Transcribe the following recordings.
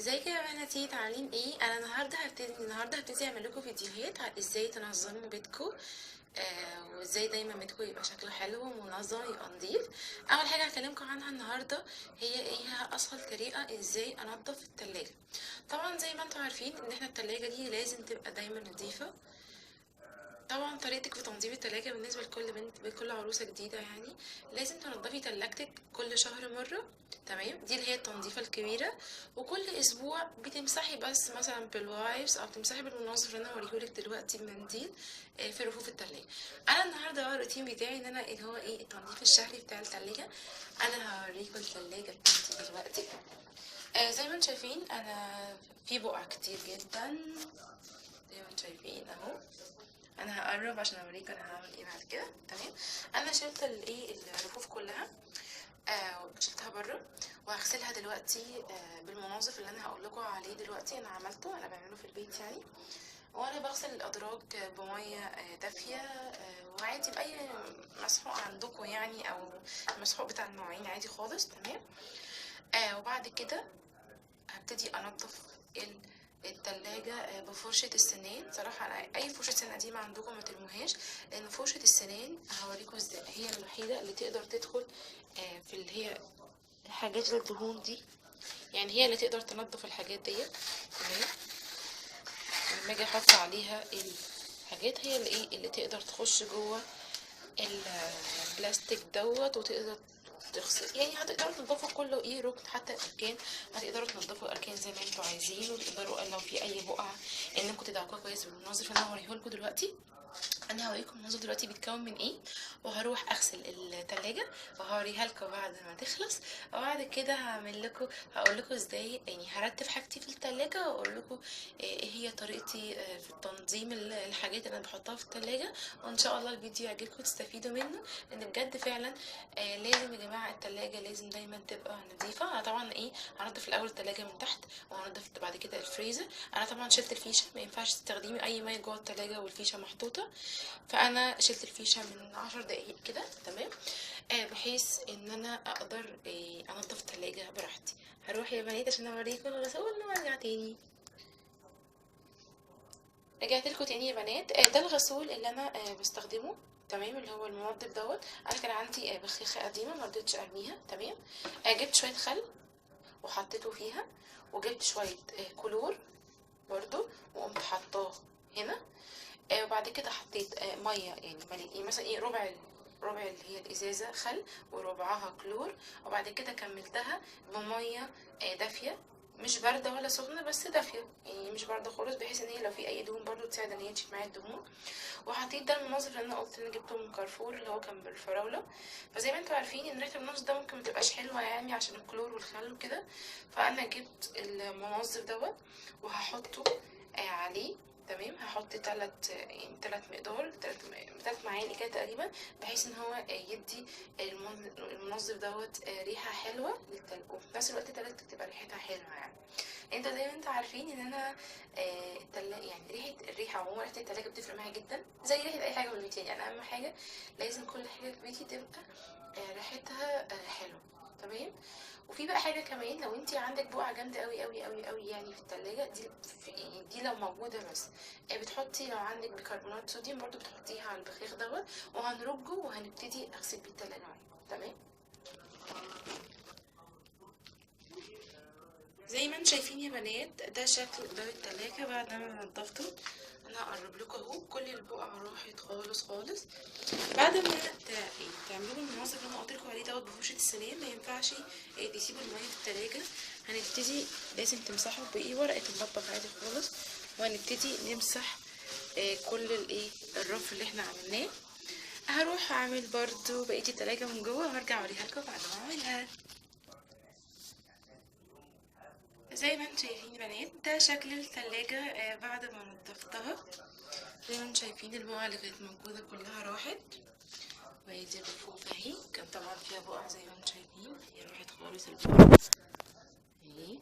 ازيكم يا بناتي؟ عاملين ايه؟ انا النهارده هبتدي اعمل لكم فيديوهات ازاي تنظموا بيتكم. وازاي دايما بيتكم يبقى شكله حلو ومنظم يبقى نظيف. اول حاجه هكلمكم عنها النهارده هي ايه اسهل طريقه ازاي انضف التلاجة. طبعا زي ما انتم عارفين ان احنا التلاجة دي لازم تبقى دايما نظيفه. طبعا طريقتك في تنظيف التلاجة بالنسبة لكل بنت بكل عروسة جديدة يعني لازم تنضفي تلاجتك كل شهر مرة. تمام، دي اللي هي التنظيفة الكبيرة. وكل اسبوع بتمسحي بس مثلا بالوايبس او تمسحي بالمنظف اللي انا هوريهولك دلوقتي بمنديل في رفوف التلاجة. انا النهارده بقى الروتين بتاعي ان انا اللي هو ايه التنظيف الشهري بتاع التلاجة. انا هوريكم التلاجة بتاعتي دلوقتي. زي ما انتم شايفين انا في بقع كتير جدا، زي ما انتم شايفين اهو. انا هقرب عشان اوريك انا هعمل ايه بعد كده. تمام، انا شلت الايه الرفوف كلها، شلتها بره وهغسلها دلوقتي بالمنظف اللي انا هقول لكم عليه دلوقتي. انا عملته، انا بعمله في البيت يعني. وانا بغسل الادراج بميه دافيه، وعادي باي مسحوق عندكم يعني، او المسحوق بتاع المواعين عادي خالص. تمام، وبعد كده هبتدي انضف التلاجة بفرشة السنان. صراحة أنا أي فرشة سنان قديمة عندكم ما ترموهاش، لأن فرشة السنان هوريكم ازاي هي الوحيدة اللي تقدر تدخل في اللي هي الحاجات الدهون دي، يعني هي اللي تقدر تنظف الحاجات ديت. تمام، لما اجي احط عليها الحاجات هي اللي اللي تقدر تخش جوه البلاستيك دوت وتقدر تغسل، يعني هتقدروا تنضفوا كله ركن، حتى الاركان هتقدروا تنضفوا الاركان زي ما انتوا عايزين، وتقدروا لو في اي بقعه انكم تدعكوها كويس بالمنظف اللي انا هوريهولكوا دلوقتي. انا هوريكم المنظف دلوقتي بيتكون من ايه، وهروح اغسل التلاجة وهوريها لكم بعد ما تخلص. وبعد كده هقول لكم ازاي يعني هرتب حاجتي في التلاجة، واقول لكم ايه هي طريقتي في التنظيم الحاجات اللي انا بحطها في التلاجة. وان شاء الله الفيديو يعجبكم وتستفيدوا منه، لان بجد فعلا لازم يا جماعه التلاجة لازم دايما تبقى نظيفه. انا طبعا هنضف الاول التلاجة من تحت، وهنضف بعد كده الفريزر. انا طبعا شلت الفيشه، ما ينفعش تستخدمي اي ميه جوه التلاجة والفيشه محطوطه، فانا شلت الفيشه من 10 دقايق كده. تمام، بحيث ان انا اقدر انضف التلاجة براحتي. هروح يا بنات عشان اوريكم الغسول وارجع تاني. رجعت لكم تاني يا بنات. ده الغسول اللي انا بستخدمه. تمام، اللي هو المنظف دوت. انا كان عندي بخاخه قديمه ما رضيتش ارميها. تمام، جبت شويه خل وحطيته فيها، وجبت شويه كلور برضو وقمت حطاه هنا. وبعد كده حطيت ميه، يعني مثلا ربع اللي هي الازازه خل وربعها كلور. وبعد كده كملتها بميه دافيه، مش بارده ولا سخنه، بس دافيه يعني مش بارده خالص، بحيث ان هي لو في اي دهون برضو تساعد ان هي تشيل معايا الدهون. وحطيت ده المنظف اللي انا قلت ان انا جبته من كارفور اللي هو كان بالفراوله. فزي ما انتوا عارفين ان ريحه المنظف ده ممكن متبقاش حلوه يعني عشان الكلور والخل وكده، فانا جبت المنظف دوت وهحطه عليه. تمام، هحط تلات مقدار تلات معالق كده تقريبا، بحيث ان هو يدي المنظف دوت ريحه حلوه للتلاجة، وفي نفس الوقت تلاجتك تبقى ريحتها حلوه يعني. انت زي ما انت عارفين ان انا يعني الريحه عموما ريحه التلاجة بتفرق معايا جدا زي ريحه اي حاجه في البيت. يعني اهم حاجه لازم كل حاجه في بيتي تبقى ريحتها حلوه. تمام، وفي بقى حاجه كمان، لو انت عندك بقعه جامده قوي قوي قوي قوي يعني في التلاجة دي، يعني دي لو موجوده بس بتحطي لو عندك بيكربونات صوديوم برضو بتحطيها على البخاخ دوت، وهنرجه وهنبتدي اغسل بيه التلاجة معاكم. تمام، زي ما انتم شايفين يا بنات ده شكل باب التلاجة بعد ما نضفته. انا هقرب لكم اهو، كل البقع راحت خالص خالص. بعد ما تعملوا المنظف اللي انا قلت لكم عليه دوت بفرشه السنان، ما ينفعش تسيبوا الميه في التلاجة. هنبتدي لازم تمسحوا ورقه المطبخ عادي خالص، وهنبتدي نمسح كل الرف اللي احنا عملناه. هروح اعمل برضو بقيه التلاجة من جوه وهرجع اوريها لكم بعد ما اعملها. زي ما انتم شايفين يا بنات ده شكل التلاجة بعد ما نضفتها. زي ما انتم شايفين البقع اللي كانت موجودة كلها راحت، وهي دي الرفوف اهي. كان طبعا فيها بقع زي ما انتم شايفين، هي راحت خالص البقع اهي،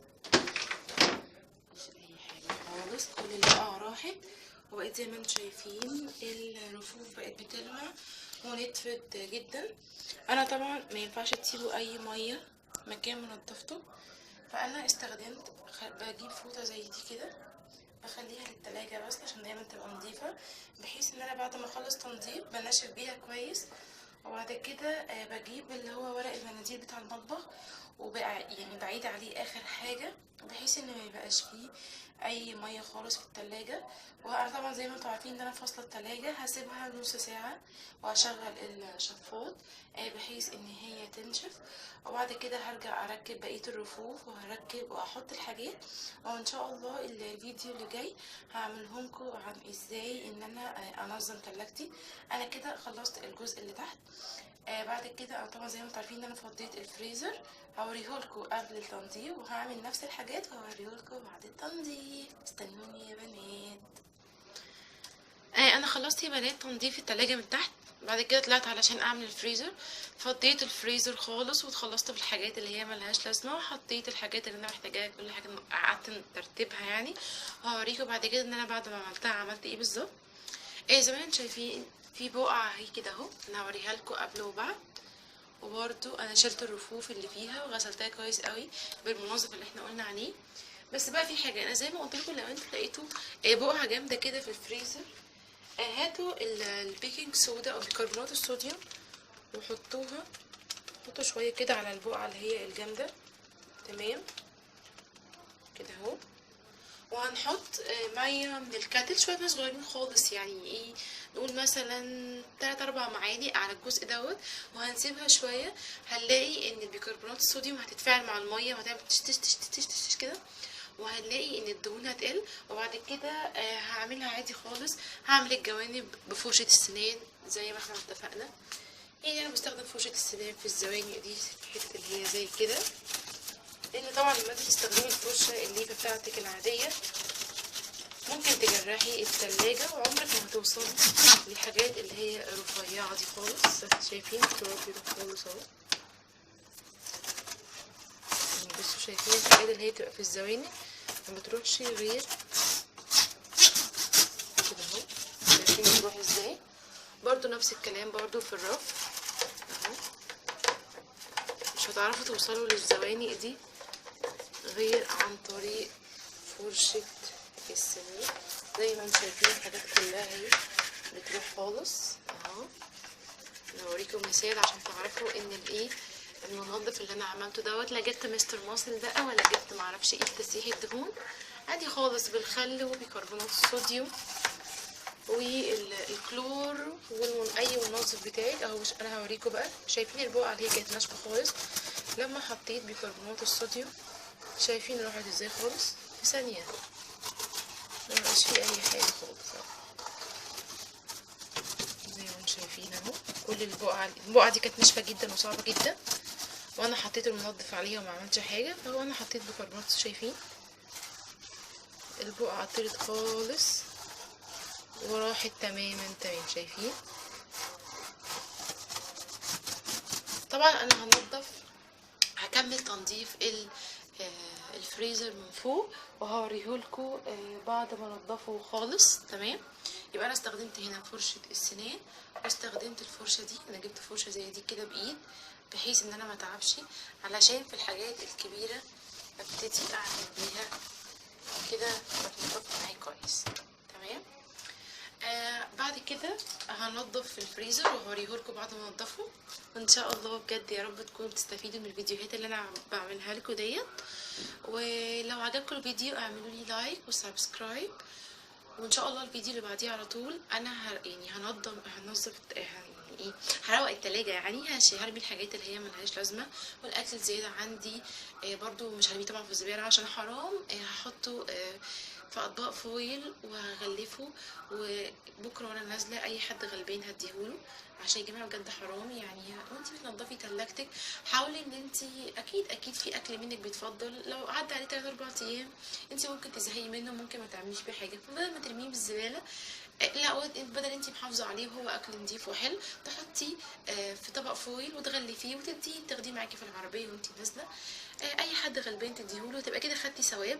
مفيش اي حاجة خالص، كل البقع راحت. وبقيت زي ما انتم شايفين الرفوف بقت بتلمع ونتفت جدا. انا طبعا ما ينفعش تسيبوا اي مية مكان ما نضفته، فانا استخدمت بجيب فوطه زي دي كده، بخليها للتلاجة بس عشان دايما تبقى نظيفة، بحيث ان انا بعد ما اخلص تنظيف بنشف بيها كويس. وبعد كده بجيب اللي هو ورق المناديل بتاع المطبخ، وبقى يعني بعيد عليه اخر حاجة، بحيث ان ما يبقاش فيه اي مية خالص في التلاجة. وانا طبعا زي ما انتوا عارفين ان انا فاصلة التلاجة، هسيبها نص ساعة واشغل الشفاط بحيث ان هي تنشف. وبعد كده هرجع اركب بقية الرفوف وهركب واحط الحاجات. وان شاء الله الفيديو اللي جاي هعملهمكم عن ازاي ان انا انظم تلاجتي. انا كده خلصت الجزء اللي تحت. بعد كده انا طبعا زي ما انتم عارفين ان انا فضيت الفريزر، هوريهولكوا قبل التنظيف وهعمل نفس الحاجات وهوريهولكوا بعد التنظيف. استنوني يا بنات. انا خلصت يا بنات تنظيف التلاجة من تحت. بعد كده طلعت علشان اعمل الفريزر، فضيت الفريزر خالص واتخلصت بالحاجات اللي هي ملهاش لازمه، وحطيت الحاجات اللي انا محتاجاها كل حاجه قعدت ترتيبها يعني. وهوريكم بعد كده ان انا بعد ما عملتها عملت ايه بالظبط. زي ما انتم شايفين في بقعه اهي كده اهو، انا هوريها لكم قبل وبعد. وبرده انا شلت الرفوف اللي فيها وغسلتها كويس قوي بالمنظف اللي احنا قلنا عليه. بس بقى في حاجه، انا زي ما قلت لكم لو انتوا لقيتوا بقعه جامده كده في الفريزر، هاتوا البيكنج صودا او بيكربونات الصوديوم وحطوها، حطوا شويه كده على البقعه اللي هي الجامده. تمام كده اهو. وهنحط ميه من الكاتل، شويه ميه صغيرين خالص، يعني ايه، نقول مثلا 3-4 معالق على الجزء دوت. وهنسيبها شويه، هنلاقي ان البيكربونات الصوديوم هتتفاعل مع الميه وهتعمل تش تش تش تش تش كده، وهنلاقي ان الدهون هتقل. وبعد كده هعملها عادي خالص، هعمل الجوانب بفرشة السنان زي ما احنا اتفقنا. يعني انا بستخدم فرشة السنان في الزوانق دي، في الحتة اللي هي زي كده، لان طبعا لما انت تستخدمي الفرشة الليفة بتاعتك العادية ممكن تجرحي التلاجة وعمرك ما هتوصلي للحاجات اللي هي رفيعة دي خالص. شايفين التراب كده خالص اهو، يعني بصوا شايفين الحاجات اللي هي بتبقى في الزوانق ما بتروحش غير كده اهو. شايفين بتروح ازاي؟ برضو نفس الكلام برضو في الرف اهو، مش هتعرفوا توصلوا للزوانق دي غير عن طريق فرشة السنان. زي ما انتم شايفين الحاجات كلها اهي بتروح خالص اهو. انا هوريكم مثال عشان تعرفوا ان الايه المنظف اللي انا عملته دوت، لا جبت مستر ماسل بقى ولا جبت معرفش ايه تسيح الدهون، عادي خالص بالخل وبيكربونات الصوديوم والكلور اي منظف بتاعك اهو. انا هوريكم بقى، شايفين البقعه اللي هي كانت ناشفه خالص لما حطيت بيكربونات الصوديوم، شايفين راحت ازاي خالص في ثانيه، مبقاش فيه اي حاجه خالص زي ما انتم شايفين اهو. كل البقعه دي كانت ناشفه جدا وصعبه جدا، وانا حطيت المنظف عليها وما عملتش حاجه، فهو انا حطيت بيكربونات. شايفين البقعه طلعت خالص وراحت تماما تمام. شايفين طبعا انا هكمل تنظيف الفريزر من فوق وهوريهولكوا بعد ما انضفه خالص. تمام، يبقى انا استخدمت هنا فرشه السنان واستخدمت الفرشه دي، انا جبت فرشه زي دي كده بايد بحيث ان انا ما اتعبش، علشان في الحاجات الكبيره ابتدي اعمل بيها كده بتنضف معايا كويس. تمام. بعد كده هنضف الفريزر وهوريهولكوا بعد ما انضفه، وان شاء الله بجد يا رب تكونوا بتستفيدوا من الفيديوهات اللي انا بعملها لكم ديت. ولو عجبكم الفيديو اعملوا لي لايك وسبسكرايب، وان شاء الله الفيديو اللي بعديه على طول انا يعني هنظف يعني ايه، هروق التلاجة، يعني هرمي الحاجات اللي هي ملهاش لازمه، والاكل الزياده عندي برضو مش هرميه طبعا في الزباله عشان حرام، هحطه في اطباق فويل وهغلفه، وبكره وانا نازله اي حد غلبان هديهوله، عشان يا جماعه بجد حرام. يعني وانت بتنضفي تلاجتك حاولي ان انت، اكيد في اكل منك بيتفضل لو عدى عليه 3-4 ايام انت ممكن تزهقي منه، ممكن ما تعمليش بيه حاجه، فبدل ما ترميه بالزباله لا، بدل انت محافظه عليه وهو اكل نضيف وحلو، تحطيه في طبق فويل وتغلفيه تاخديه معاكي في العربيه وانت نازله، اي حد غلبان تديهوله، تبقى كده خدتي ثواب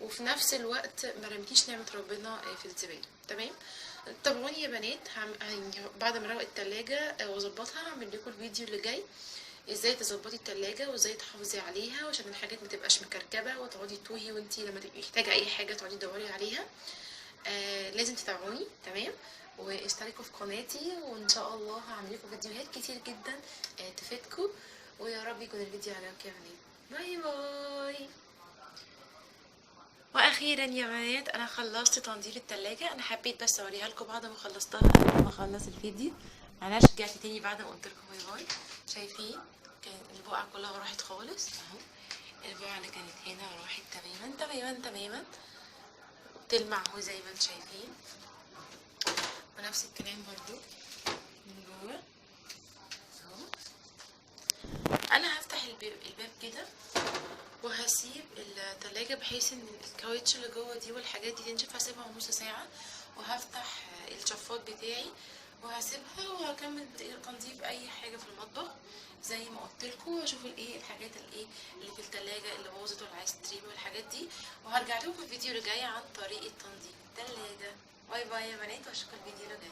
وفي نفس الوقت ما رميتيش نعمه ربنا في الزباله. تمام. تابعوني يا بنات، بعد ما اروق التلاجة واظبطها هعمل لكم الفيديو اللي جاي ازاي تظبطي التلاجة وازاي تحافظي عليها وعشان الحاجات متبقاش مكركبة وتقعدي توهي وانتي لما تبقي محتاجة اي حاجة تقعدي تدوري عليها. لازم تتابعوني تمام، واشتركوا في قناتي، وان شاء الله هعمل لكم فيديوهات كتير جدا تفيدكم، ويا رب يكون الفيديو عجبكم يا بنات. باي باي. واخيرا يا بنات انا خلصت تنظيف التلاجة. انا حبيت بس اوريها لكم بعد ما خلصتها قبل ما اخلص الفيديو. معلش رجعت تاني بعد ما قلت لكم باي باي. شايفين كان البقعة كلها راحت خالص اهو، البقعة اللي كانت هنا راحت تماما تماما تماما، تلمع اهو زي ما انتم شايفين، ونفس الكلام برضو من جوه اهو. انا هفتح الباب كده وهسيب التلاجة بحيث ان الكاوتش اللي جوه دي والحاجات دي تنشف، هسيبها نص ساعة، وهفتح الشفاط بتاعي وهسيبها وهكمل تنظيف اي حاجة في المطبخ زي ما قلتلكوا، واشوف الايه الحاجات اللي في التلاجة اللي باظت واللي عايز تترمي والحاجات دي، وهرجع لكم الفيديو اللي جاي عن طريقة تنظيف التلاجة. باي باي يا بنات واشوفكم الفيديو اللي جاي.